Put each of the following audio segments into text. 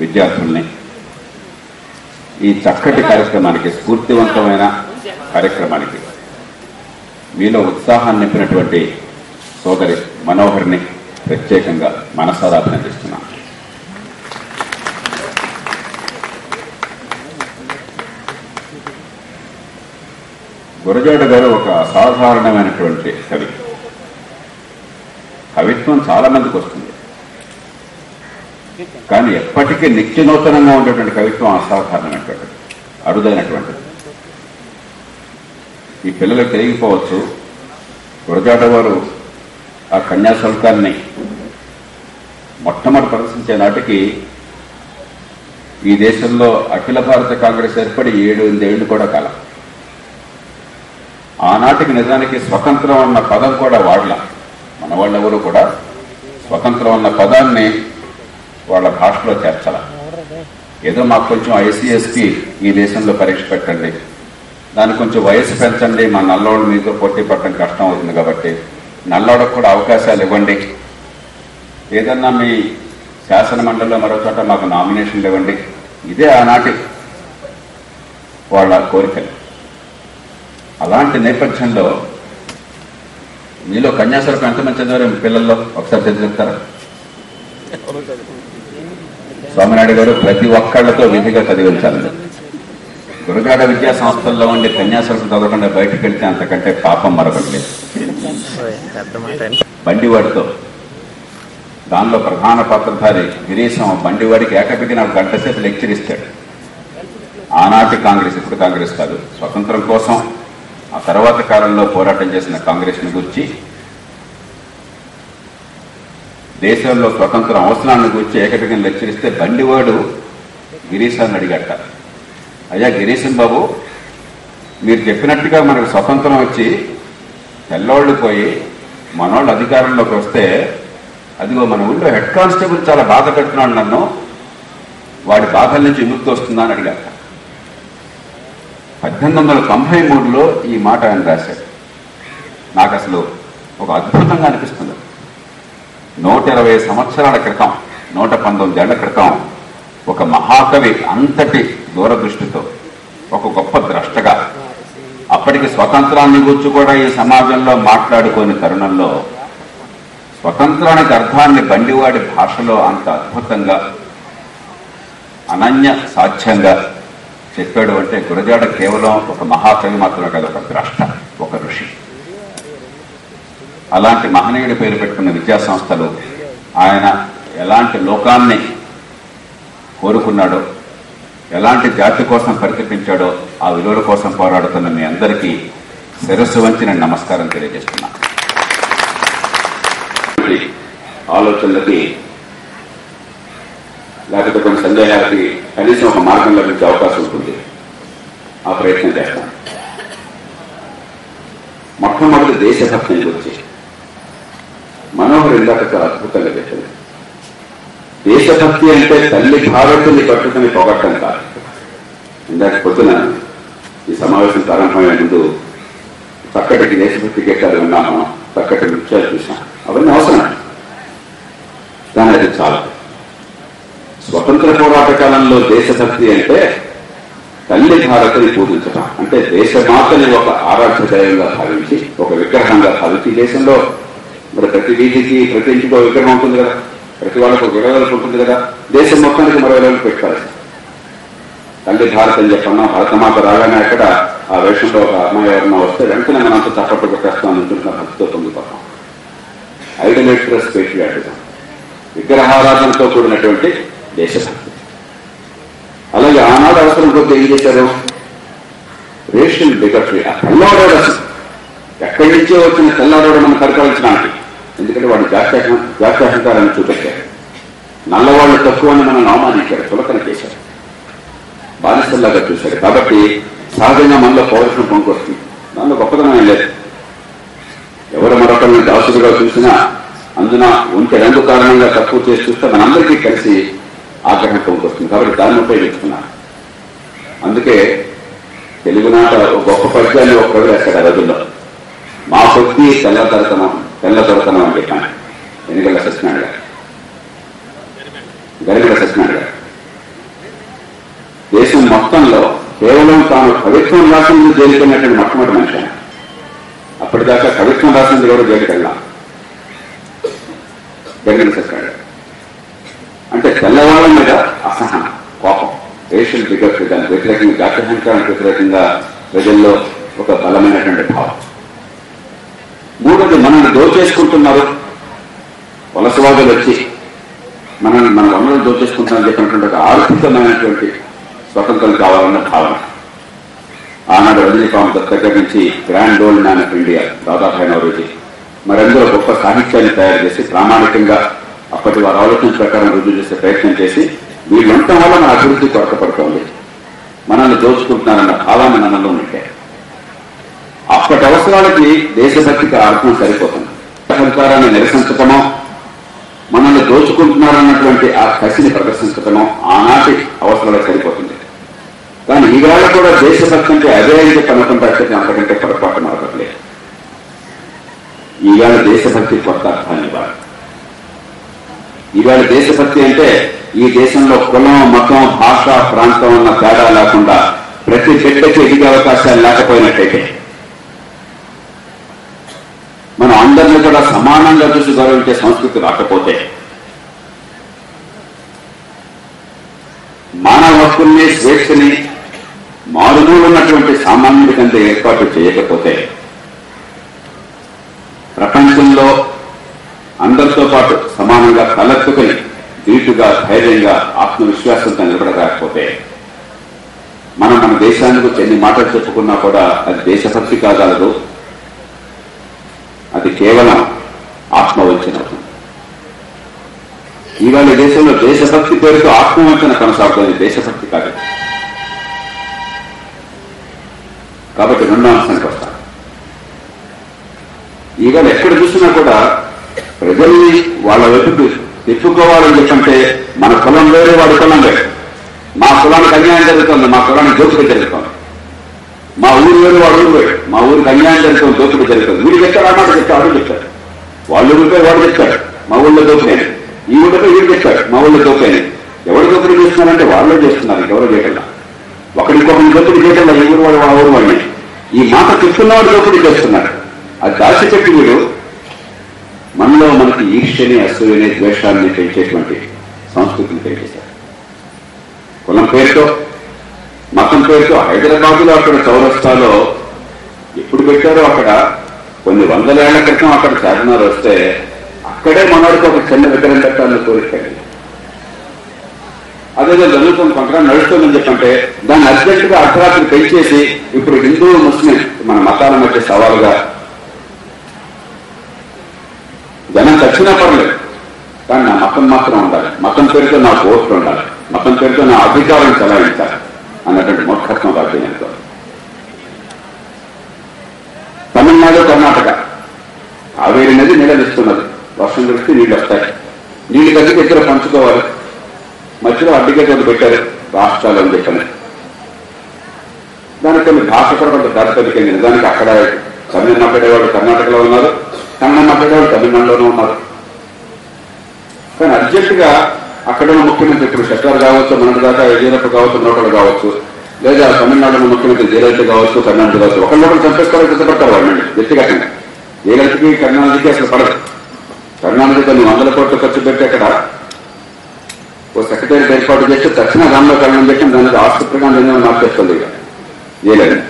విద్యార్థుల్ని ఈ చక్కటి కార్యక్రమానికి, స్ఫూర్తివంతమైన కార్యక్రమానికి మీలో ఉత్సాహాన్ని నింపినటువంటి సోదరి మనోహర్ని ప్రత్యేకంగా మనసారా అభినందిస్తున్నాను. గురజాడ గారు ఒక అసాధారణమైనటువంటి కవి. కవిత్వం చాలా మందికి వస్తుంది, కానీ ఎప్పటికీ నిత్య నూతనంగా ఉండేటువంటి కవిత్వం అసాధారణమైనటువంటిది, అరుదైనటువంటిది. ఈ పిల్లలకు తెలియకపోవచ్చు, గురజాడ వారు ఆ కన్యాశుల్కాన్ని మొట్టమొదటి ప్రదర్శించే నాటికి ఈ దేశంలో అఖిల భారత కాంగ్రెస్ ఏర్పడి 7-8 ఏళ్లు కూడా కాలం. ఆనాటికి నిజానికి స్వతంత్రం అన్న పదం కూడా వాడలా. మన వాళ్ళెవరూ కూడా స్వతంత్రం అన్న పదాన్ని వాళ్ళ భాషలో చేర్చాల. ఏదో మాకు కొంచెం ఐసీఎస్కి ఈ దేశంలో పరీక్ష పెట్టండి, దానికి కొంచెం వయసు పెంచండి, మా నల్లోళ్ళు మీతో పోటీ పడటం కష్టం అవుతుంది కాబట్టి నల్లోళ్ళకు కూడా అవకాశాలు ఇవ్వండి, ఏదన్నా మీ శాసన మండలిలో మరో చోట మాకు నామినేషన్లు ఇవ్వండి. ఇదే ఆనాటి వాళ్ళ కోరికలు. అలాంటి నేపథ్యంలో మీలో కన్యాశుల్కం ఎంతమంది చదివారు పిల్లల్లో ఒకసారి చెప్తారా? స్వామినాయుడు గారు ప్రతి ఒక్కళ్లతో విధిగా చదివించాలి. గురజాడ విద్యా సంస్థల్లో ఉండి కన్యాశుల్కం చదవకుండా బయటకు వెళ్తే అంతకంటే పాపం మరొకట్లేదు. బండివాడితో దానిలో ప్రధాన పాత్రధారి గిరీశం బండివాడికి ఏకపికి నాకు గంట సేపు లెక్చర్ ఇస్తాడు. ఆనాటి కాంగ్రెస్, ఇప్పుడు కాంగ్రెస్ కాదు, స్వతంత్రం కోసం ఆ తర్వాత కాలంలో పోరాటం చేసిన కాంగ్రెస్ ని గురించి, దేశంలో స్వతంత్రం అవసరాన్ని గురించి ఏకపికి లెక్చర్ ఇస్తే బండివాడు గిరీశాన్ని అడిగట, అయ్యా గిరీశం బాబు, మీరు చెప్పినట్టుగా మనకు స్వతంత్రం వచ్చి తెల్లోళ్ళు పోయి మనోళ్ళు అధికారంలోకి వస్తే అదిగో మన ఊళ్ళో హెడ్ కానిస్టేబుల్ చాలా బాధ పెడుతున్నాడు నన్ను, వాడి బాధల నుంచి విముక్తి వస్తుందా అని అడిగాక 1893లో ఈ మాట ఆయన రాశాడు. నాకు అసలు ఒక అద్భుతంగా అనిపిస్తుంది. 120 సంవత్సరాల క్రితం, 119 ఏళ్ల క్రితం ఒక మహాకవి అంతటి దూరదృష్టితో, ఒక గొప్ప ద్రష్టగా, అప్పటికి స్వతంత్రాన్ని గురించి కూడా ఈ సమాజంలో మాట్లాడుకోని తరుణంలో స్వతంత్రానికి అర్థాన్ని బండివాడి భాషలో అంత అద్భుతంగా, అనన్య సాధ్యంగా చెప్పాడు అంటే గురజాడ కేవలం ఒక మహాకవి మాత్రమే కాదు, ఒక ద్రష్ట, ఒక ఋషి. అలాంటి మహనీయుడి పేరు పెట్టుకున్న విద్యా సంస్థలు ఆయన ఎలాంటి లోకాన్ని కోరుకున్నాడో, ఎలాంటి జాతి కోసం పరితపించాడో ఆ విలువల కోసం పోరాడుతున్న మీ అందరికీ శిరస్సు వంచి నేను నమస్కారం తెలియజేస్తున్నా. ఆలోచనలకి లేకపోతే కొన్ని సందేహాలకి కనీసం ఒక మార్గం లభించే అవకాశం ఉంటుంది. ఆ ప్రయత్నం చేస్తాను. మొట్టమొదటి దేశభక్తిని గురించి మనోహర్ ఇందాక చాలా అద్భుతంగా చెప్పారు. దేశభక్తి అంటే తల్లి భారతిని పట్టుకుని పొగట్టం కాదు. ఇందాక పొద్దున ఈ సమావేశం ప్రారంభమయ్యే ముందు చక్కటి దేశభక్తి గీతాలు విన్నాం, మనం చక్కటి నృత్యాలు చూసాం, అవన్నీ అవసరం, కానీ అది చాలా. స్వతంత్ర పోరాట కాలంలో దేశభక్తి అంటే తల్లి భారతిని పూజించడం, అంటే దేశమాతని ఒక ఆరాధ్య దైవంగా భావించి, ఒక విగ్రహంగా భావించి, దేశంలో మరి ప్రతి వీధికి ప్రతి ఇంటికి ఒక విగ్రహం ఉంటుంది కదా, ప్రతి వాళ్ళకు ఒక 20 ఉంటుంది కదా, దేశం మొత్తానికి మరో 20 పెట్టుకోవాలి. తల్లి భారత్ అని చెప్పన్నా, భారతమాత రాగానే అక్కడ ఆ వేషంలో ఒక అమ్మాయి ఎవరన్నా వస్తే వెంటనే మనంతా చప్పట్లు కొట్టేస్తాం అనుకుంటున్న భక్తితో పొందుతాం. ఐడలేటరస్ పేట్రియాటిజం, విగ్రహారాధనతో కూడినటువంటి దేశభక్తి. అలాగే ఆనాడు అవసరం కొద్ది ఏం చేశారు, రేషియల్ బిగట్రీ, ఆ తెల్లవాడు ఎక్కడి నుంచో వచ్చిన తెల్లవాడు మనం పరిపాలించడానికి, ఎందుకంటే వాడు జాత్యాహంకారాన్ని చూపెట్టారు. నల్లవాళ్ళు తక్కువ అని మనం అవమానించారు, చులకన చేశారు, బానిసల్లాగా చూశారు. కాబట్టి సహజంగా మనలో పౌరుషం పొందుకొస్తుంది, దానిలో గొప్పతనం లేదు. ఎవరు మరొకరిని దాసుడుగా చూసినా అందున ఉంటే రెండు కారణంగా తక్కువ చేసి చూస్తే మనందరికీ కలిసి ఆగ్రహం పొందుకొస్తుంది. కాబట్టి దాన్ని ఉపయోగించుకున్నారు. అందుకే తెలుగునాట గొప్ప పద్యాన్ని ఒక కవి రాశాడు ఆ రోజుల్లో, మా కొద్ది తెల్ల దొరతనం అని చెప్పాను. గరిమెళ్ళ సత్యనారాయణ గారు తాను కవిత్వం రాసింది జైలుకెళ్ళినటువంటి మొట్టమొదటి మనిషి. అప్పటిదాకా కవిత్వం రాసింది ఎవరు జైలుకెళ్ళా జరిగిన సత్కాడు. అంటే తెల్లవాళ్ళ మీద అసహనం, కోపం, రేషియల్ బిగర్స్, దానికి వ్యతిరేకంగా, జాత్యహంకారానికి వ్యతిరేకంగా ప్రజల్లో ఒక బలమైనటువంటి భావం. మూడోది, మనల్ని దోచేసుకుంటున్నారు వలసవాదులు వచ్చి మన వనరులు దోచేసుకుంటామని చెప్పినటువంటి ఒక ఆర్థికమైనటువంటి స్వతంత్రం కావాలన్న భావన. ఆనాడు రజనీకాంత్ దగ్గర నుంచి grand old man of India దాదాపు అయిన రోజు మరెందరో గొప్ప సాహిత్యాన్ని తయారు చేసి ప్రామాణికంగా అప్పటి వారి ఆలోచన ప్రకారం రుజువు చేసే ప్రయత్నం చేసి వీళ్ళంతా వల్ల మన అభివృద్ధి కొరతపడుతోంది, మనల్ని దోచుకుంటున్నారన్న భావాన్ని మనలో ఉంటాయి. అప్పటి అవసరాలకి దేశభక్తికి అర్థం సరిపోతుంది. అహంకారాన్ని నిరసించటమో, మనల్ని దోచుకుంటున్నారన్నటువంటి ఆ కసిని ప్రదర్శించటమో ఆనాటి అవసరాలకు సరిపోతుంది. కానీ ఈవేళ కూడా దేశభక్తి అంటే అదే అయితే కనుకుంటే అంతకంటే పొరపాటు మరొకట్లేదు. ఈవేళ దేశభక్తి కొత్త అర్థాన్ని ఇవ్వాలి. ఈవేళ దేశభక్తి అంటే ఈ దేశంలో కులం, మతం, భాష, ప్రాంతం అన్న తేడా లేకుండా ప్రతి బిడ్డకి ఎదిగే అవకాశాలు లేకపోయినట్టయితే, మనం అందరినీ కూడా సమానంగా చూసి గౌరవించే సంస్కృతి రాకపోతే, మానవ హక్కుల్ని, స్వేచ్ఛని మారుమూలున్నటువంటి సామాన్యుడి కంటే ఏర్పాటు చేయకపోతే, ప్రపంచంలో అందరితో పాటు సమానంగా తలెత్తుకుని ధీటుగా, ధైర్యంగా, ఆత్మవిశ్వాసంతో నిలబడలేకపోతే, మనం మన దేశానికి ఎన్ని మాటలు చెప్పుకున్నా కూడా అది దేశభక్తి కాగలదు, అది కేవలం ఆత్మవంచన అవుతుంది. ఇవాళ దేశంలో దేశభక్తి పేరుతో ఆత్మవంచన కొనసాగుతుంది, దేశభక్తి కాదు. కాబట్టి రెండో అంశానికి వస్తాను. ఇవాళ ఎక్కడ చూసినా కూడా ప్రజల్ని వాళ్ళ వైపుకు తిప్పుకోవాలని చెప్పంటే మన కులం వేరే, వాడి కులం వేరే. మా కులానికి అన్యాయం జరుగుతుంది, మా కులానికి దోపిడీ జరుగుతుంది. మా ఊరు వేరు, వాడు ఊరు వేరు. మా ఊరికి అన్యాయం జరుగుతుంది, దోపిడీ జరుగుతుంది. వీడు చెప్తారు, అన్నమాట చెప్తారు, అడుగు చెప్తారు. వాళ్ళు ఊరిపై వాడు చెప్తాడు, మా ఊళ్ళో దోపిడీ. ఈ ఊళ్ళపై వీడు చెప్తాడు, మా ఊళ్ళో దోపిడీ. ఎవరు దోపిడీ చేస్తున్నారంటే వాళ్ళే చేస్తున్నారు, ఎవరో చేయటల్లా. ఒకరికొకరిని దోపిడీ చేయటల్లా, ఈ ఊరు వాడు, ఆ ఊరు వాడిని. ఈ మాట చెప్తున్నవాడు దోపిడీ చేస్తున్నాడు. అది దాచిపెట్టి వీడు మనలో మనకి ఈర్ష్యని, అసూయని, ద్వేషాన్ని పెంచేటువంటి సంస్కృతిని పెంచేశారు. కులం పేరుతో, మతం పేరుతో హైదరాబాద్లో అక్కడ చౌరస్తాలో ఎప్పుడు పెట్టారో అక్కడ కొన్ని వందల ఏళ్ల క్రితం అక్కడ చార్మినార్ వస్తే అక్కడే మనవాడికి ఒక చిన్న విగ్రహం పెట్టాలని కోరికండి. అదేదో జరుగుతుంది, కొంతకాలం నడుస్తుందని చెప్పంటే దాన్ని అర్జెంటుగా అర్ధరాత్రి పెంచేసి ఇప్పుడు హిందూ, ముస్లిం మన మతాల మధ్య సవాలుగా జనం చచ్చినా పర్లేదు, కానీ నా మతం మాత్రం ఉండాలి, మతం పేరుతో నా ఓట్లు ఉండాలి, మతం పేరుతో నా అధికారం చెలాయించాలి అన్నటువంటి మూర్ఖత్వం రాజ్యాంగంతో. తమిళనాడు, కర్ణాటక కావేరీ నది నీళ్ళనిస్తున్నది, వర్షం కురిస్తే నీళ్ళు వస్తాయి. నీళ్లు కలిసి ఇద్దరు పంచుకోవాలి. మధ్యలో అడ్డుగేట్లు పెట్టారు రాష్ట్రాలు అని చెప్పని. దానికి కొన్ని భాష కూడా కొంత ప్రాతిపదికంగా. నిజానికి అక్కడ తమిళ మాట్లాడేవాళ్ళు కర్ణాటకలో ఉన్నారు, కన్నడ మాట్లాడేవాళ్ళు తమిళనాడులోనే ఉన్నారు. కానీ అర్జెంటుగా అక్కడ ఉన్న ముఖ్యమంత్రి ఇప్పుడు షట్టార్ కావచ్చు, మనకు దాకా యడ్యూరప్ప కావచ్చు, మరొకరు కావచ్చు, లేదా తమిళనాడులో ముఖ్యమంత్రి జయలలిత కావచ్చు, కర్ణాటక కావచ్చు, ఒకరినొకరు చంపేసుకోవడానికి సిద్ధపడతారు వాళ్ళండి వ్యక్తిగతంగా. జయలలితకి, కరుణానిధికి అసలు పడదు. కరుణానిధి కొన్ని 100 కోట్లు ఖర్చు పెట్టి అక్కడ ఓ సెక్రటరీ ఏర్పాటు చేస్తే తక్షణ దానిలో కరణం చేసి దానికి ఆసుపత్రిగా నిర్ణయం మార్చేస్తుంది ఇక జయలలిత.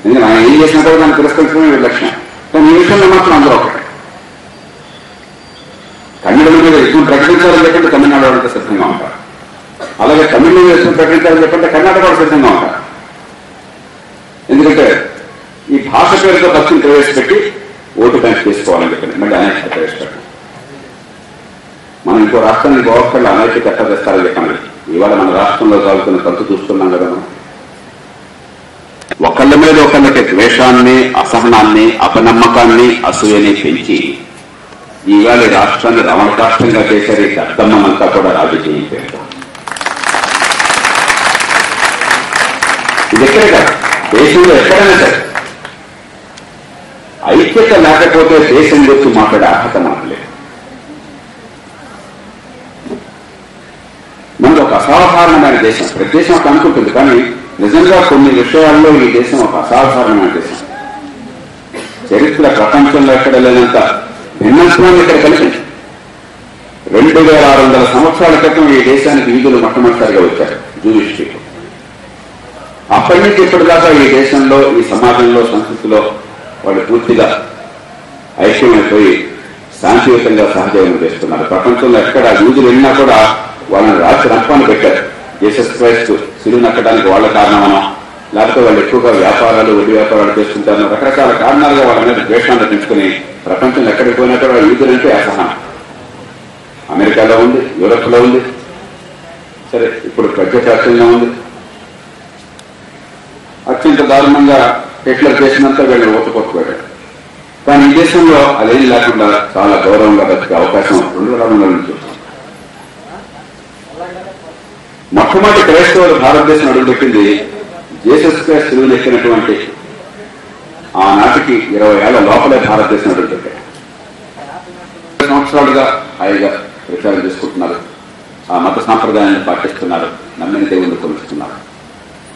ఎందుకంటే ఆయన ఏం చేసినా కూడా దాన్ని తిరస్కరించడమే లక్ష్యం. కానీ ఈ విషయంలో మాత్రం అందరూ ఒకటి. కన్నడ మీద యుద్ధం ప్రకటించాలని చెప్పంటే తమిళనాడు వాళ్ళతో సిద్ధంగా ఉంటారు, అలాగే తమిళ మీద యుద్ధం ప్రకటించాలని చెప్పంటే కర్ణాటక వాళ్ళు సిద్ధంగా ఉంటారు. ఎందుకంటే ఈ భాష పేరుతో ఖర్చును ప్రవేశపెట్టి ఓటు బ్యాంక్ చేసుకోవాలని చెప్పండి, మళ్ళీ అనేక ప్రవేశపెట్టాలి. మనం ఇంకో రాష్ట్రానికి గోవక్కళ్ళు అనేక చట్ట తెస్తారని చెప్పండి. ఇవాళ మన రాష్ట్రంలో సాగుతున్న ఖర్చు చూస్తున్నాం కదా మనం. ఒకళ్ళ మీద ఒకళ్ళకి ద్వేషాన్ని, అసహనాన్ని, అపనమ్మకాన్ని, అసూయని పెంచి ఈవేళ రాష్ట్రాన్ని రమణ రాష్ట్రంగా చేశారు. ఈ దద్దమ్మనంతా కూడా రాజకీయం పేరు. ఇది ఎక్కడే కాదు, దేశంలో ఎక్కడైనా సరే ఐక్యత లేకపోతే దేశం గురించి మాట్లాడే అర్హత మాట్లాడలేదు. మనది ఒక అసాధారణమైన దేశం. ప్రతి దేశం ఒక అనుకుంటుంది, కానీ నిజంగా కొన్ని విషయాల్లో ఈ దేశం ఒక అసాధారణమైన దేశం. చరిత్ర ప్రపంచంలో ఎక్కడ లేనంత భిన్నత్వాన్ని ఇక్కడ కలిగింది. 2600 సంవత్సరాల క్రితం ఈ దేశానికి యూదులు మొట్టమొదటిసారిగా వచ్చారు, జూయిష్ పీపుల్. అప్పటి నుంచి ఇప్పటిదాకా ఈ దేశంలో, ఈ సమాజంలో, సంస్కృతిలో వాళ్ళు పూర్తిగా ఐక్యమైపోయి శాంతియుతంగా సహజీవనం చేస్తున్నారు. ప్రపంచంలో ఎక్కడ యూదులు వెళ్ళినా కూడా వాళ్ళని రాత్రి రంపాన్ని పెట్టారు. జీసస్ క్రైస్ట్ సిలువ నక్కడానికి వాళ్ళ కారణమనో, లేకపోతే వాళ్ళు ఎక్కువగా వ్యాపారాలు, వడ్డీ వ్యాపారాలు చేస్తుంటారు, రకరకాల కారణాలుగా వాళ్ళ మీద ద్వేషాన్ని పెంచుకుని ప్రపంచంలో ఎక్కడికి పోయినా కూడా యూదులంటే అసహనం. అమెరికాలో ఉంది, యూరోప్ లో ఉంది, సరే ఇప్పుడు ప్రజాశాస్త్రంలో ఉంది. అత్యంత దారుణంగా హిట్లర్ చేసినంత వీళ్ళు ఓటుకొట్టుకోవడం. కానీ ఈ దేశంలో అదేం లేకుండా చాలా గౌరవంగా బతికే అవకాశం 2006 నుంచి చూస్తాం. మొట్టమొదటి క్రైస్తవులు భారతదేశం అడుగుపెట్టింది జీసస్ క్రైస్ట్ సిలువను ఎక్కినటువంటి ఆనాటికి 20 ఏళ్ల లోపలే భారతదేశం అడుగుపెట్టారు. సంవత్సరాలుగా హాయిగా ప్రచారం చేసుకుంటున్నారు, ఆ మత సాంప్రదాయాన్ని పాటిస్తున్నారు, నమ్మిన దేవుణ్ణి కొలుస్తున్నారు.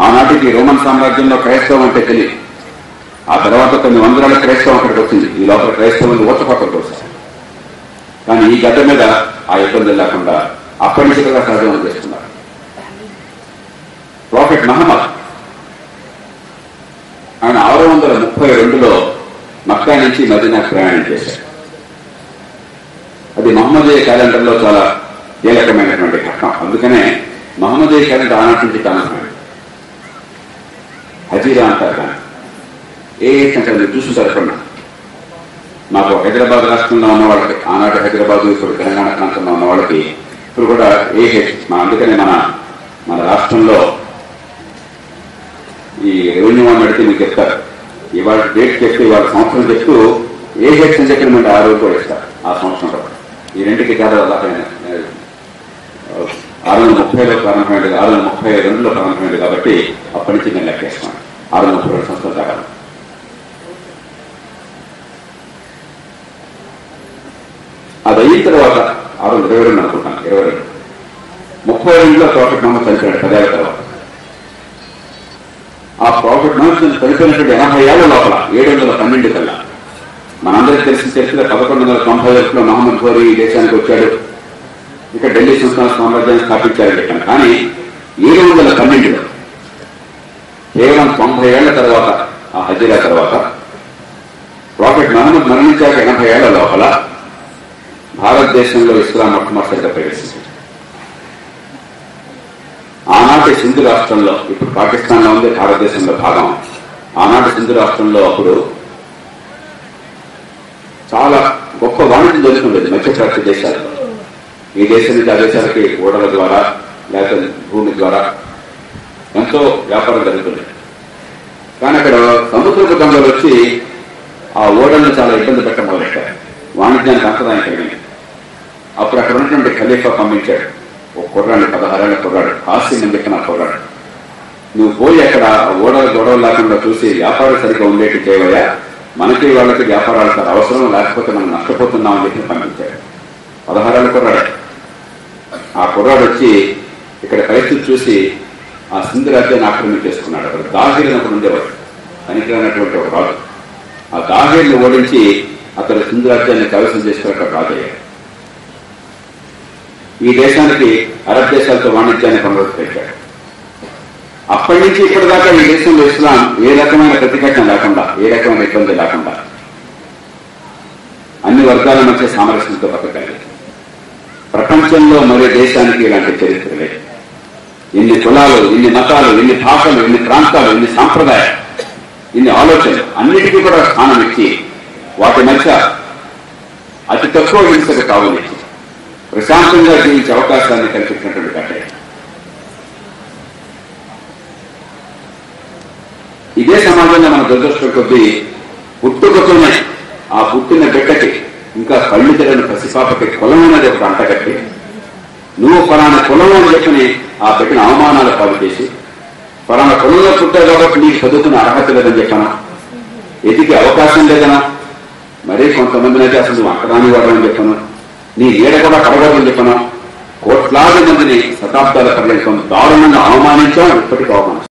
ఆనాటికి రోమన్ సామ్రాజ్యంలో క్రైస్తవం అంటే తెలియదు. ఆ తర్వాత కొన్ని వందల క్రైస్తవం అక్కడికి వచ్చింది. ఈ లోపల క్రైస్తవులు ఓతపక్కకు వస్తారు. కానీ ఈ గడ్డ మీద ఆ ఇబ్బందులు లేకుండా అప్పటికగా సహజీవనం చేస్తున్నారు. ప్రాఫెట్ మహమ్మద్ ఆయన 632లో మక్కా నుంచి మదీనాకు ప్రయాణం చేశారు. అది మహమ్మదీయ క్యాలెండర్లో చాలా కీలకమైనటువంటి ఘట్టం. అందుకనే మహమ్మదీయ క్యాలెండర్ ఆనాటి నుంచి కానమైంది. హజీరా అంటారు. కానీ ఏ అంటే మీరు చూసుకుంటారు. ఎక్కడ మాకు హైదరాబాద్ రాష్ట్రంలో ఉన్న వాళ్ళకి, ఆనాటి హైదరాబాద్, ఇప్పుడు తెలంగాణ ప్రాంతంలో ఉన్న వాళ్ళకి ఇప్పుడు కూడా అందుకనే మన రాష్ట్రంలో ఈ రెవెన్యూ వాళ్ళు అడిగితే మీకు చెప్తారు. ఇవాళ డేట్ చెప్తే ఇవాళ సంవత్సరం చెప్తూ ఏహెచ్ అని చెప్పిన మీరు 6 కూడా ఇస్తారు. ఆ సంవత్సరంలో ఈ రెండుకి తేడా 630లో ప్రారంభమైంది, 632లో ప్రారంభమైంది. కాబట్టి అప్పటి నుంచి నేను లెక్కేస్తాను 632 సంవత్సరాల దాకా. అది అయిన తర్వాత 622 అనుకుంటాను, 22 32లో ప్రాఫెట్ మహమ్మద్ చనిపోయాడు 10 ఏళ్ల తర్వాత. ఆ ప్రాఫెట్ మహమ్మద్ చనిపోయినటువంటి 80 ఏళ్ల లోపల 712 కల్లా మనందరికీ తెలిసిన చరిత్ర 1191లో మహమ్మద్ ఘోరీ ఈ దేశానికి వచ్చాడు. ఇక్కడ ఢిల్లీ సుల్తాన్ సామ్రాజ్యాన్ని స్థాపించారని చెప్పాను. కానీ 712లో కేవలం 90 ఏళ్ల తర్వాత, ఆ హజీరా తర్వాత ప్రాఫెట్ మహమ్మద్ మరణించాక 80 ఏళ్ల లోపల భారతదేశంలో ఇస్లాం మొట్టమొదటిగా ప్రవేశించింది. ఆనాటి సింధు రాష్ట్రంలో, ఇప్పుడు పాకిస్తాన్ లో ఉంది, భారతదేశంలో భాగం. ఆనాటి సింధు రాష్ట్రంలో అప్పుడు చాలా గొప్ప వాణిజ్యం జరుగుతుండేది మధ్యప్రాచ్య దేశాల్లో. ఈ దేశం నుంచి ఆ దేశాలకి ఓడల ద్వారా లేకపోతే భూమి ద్వారా ఎంతో వ్యాపారం జరుగుతుంది. కానీ అక్కడ సముద్రపు గంగలు వచ్చి ఆ ఓడలను చాలా ఇబ్బంది పెట్టడం మొదలెట్టారు. వాణిజ్యానికి అంతరాయం కలిగింది. అప్పుడు అక్కడ ఉన్నటువంటి ఖలీఫా పంపించాడు ఒక కుర్రాడు, 16 ఏళ్ల కుర్రాడు, కాసిం అని చెప్పిన కుర్రాడు, నువ్వు పోయి అక్కడ ఓడలు గొడవలు లేకుండా చూసి వ్యాపారం సరిగ్గా ఉండేట్టు చేయవయ్యా, మనకి వాళ్ళకి వ్యాపారాలు సార్ అవసరం, లేకపోతే మనం నష్టపోతున్నామని చెప్పి పంపించాడు. 16 ఏళ్ల కుర్రాడు. ఆ కుర్రాడు వచ్చి ఇక్కడ పరిస్థితి చూసి ఆ సింధు రాజ్యాన్ని ఆక్రమించేసుకున్నాడు. అక్కడ దాహీర్ అని ఒకడు ఉండేవాడు, పనికిరానటువంటి ఒక రాజు. ఆ దాహీర్ని ఓడించి అతడు సింధు రాజ్యాన్ని కైవసం చేసుకుని అక్కడ రాజయ్యాడు. ఈ దేశానికి అరబ్ దేశాలతో వాణిజ్యాన్ని పునరుద్ధరించాడు. అప్పటి నుంచి ఇప్పటిదాకా ఈ దేశంలో ఇస్లాం ఏ రకమైన ప్రతిఘటన లేకుండా, ఏ రకమైన ఇబ్బంది లేకుండా అన్ని వర్గాల మధ్య సామరస్యంతో బతకగలిగింది. ప్రపంచంలో మరో దేశానికి ఇలాంటి చరిత్ర లేదు. ఇన్ని కులాలు, ఇన్ని మతాలు, ఇన్ని భాషలు, ఇన్ని ప్రాంతాలు, ఇన్ని సాంప్రదాయాలు, ఇన్ని ఆలోచనలు అన్నిటికీ కూడా స్థానం ఇచ్చి వాటి మధ్య అతి తక్కువ హింసకు తావునిచ్చి ప్రశాంతంగా జీవించే అవకాశాన్ని కల్పించినటువంటి కట్టే. ఇదే సమాజంలో మన దురదృష్టం కొద్దీ పుట్టుకతోనే ఆ పుట్టిన బిడ్డకి, ఇంకా కళ్ళు తెరని పసిపాపకి కులం అనేది ఒక అంటగట్టి, నువ్వు ఫలానా కులం అని చెప్పని ఆ బిడ్డను అవమానాలు పాలు చేసి, ఫలానా కులంలో పుట్టారు కాబట్టి నీకు చదువుతున్న అర్హత లేదని చెప్పనా, ఎదిగే అవకాశం లేదనా, మరీ కొంతమందిని అయితే అసలు నువ్వు అంటరాని వాడని చెప్పను, నీ నీడ కూడా కడగదని చెప్పను, కోట్లాది మందిని శతాబ్దాల పర్యంతం దారుణంగా అవమానించాం, ఇప్పటికీ అవమానిస్తాం.